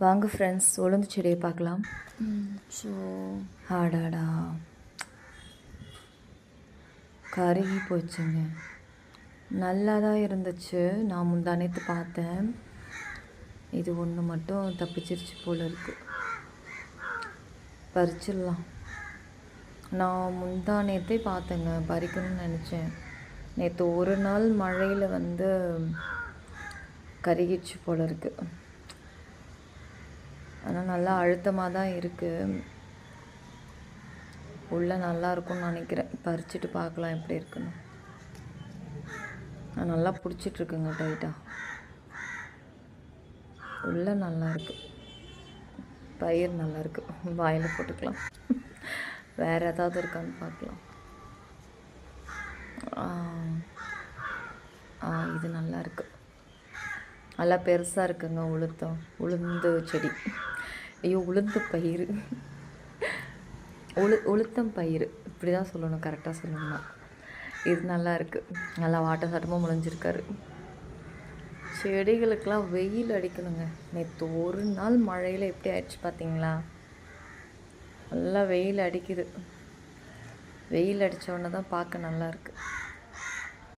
வாங்க ஃப்ரெண்ட்ஸ், உளுந்து செடியை பார்க்கலாம். ஸோ ஆடாடா கருகி போச்சுங்க. நல்லா தான் இருந்துச்சு. நான் முந்தானேத்து பார்த்தேன். இது ஒன்று மட்டும் தப்பிச்சிருச்சு போல் இருக்குது. பறிச்சிடலாம். நான் முந்தானேத்தே பார்த்தேங்க, பறிக்கணும்னு நினச்சேன். நேற்று ஒரு நாள் மழையில் கருகிச்சு போல் இருக்குது. ஆனால் நல்லா அழுத்தமாக தான் இருக்குது. உள்ளே நல்லா இருக்கும்னு நினைக்கிறேன். பறிச்சுட்டு பார்க்கலாம் எப்படி இருக்குன்னு. நான் நல்லா பிடிச்சிட்ருக்குங்க டைட்டாக. உள்ளே நல்லா இருக்கு. பயிர் நல்லா இருக்குது. வாயில் போட்டுக்கலாம். வேறு ஏதாவது இருக்கான்னு பார்க்கலாம். இது நல்லா இருக்குது. நல்லா பெருசாக இருக்குங்க. உளுந்து செடி. ஐயோ, உளுந்து பயிர், உளுத்தம் பயிர், இப்படி தான் சொல்லணும், கரெக்டாக சொல்லணும்னா. இது நல்லா இருக்குது. நல்லா வாட்ட சாட்டமாக முளைஞ்சிருக்காரு. செடிகளுக்கெல்லாம் வெயில் அடிக்கணுங்க. நேற்று ஒரு நாள் மழையில் எப்படி ஆயிடுச்சு பார்த்தீங்களா? நல்லா வெயில் அடிக்குது. வெயில் அடித்தோடனே தான் பார்க்க நல்லாயிருக்கு.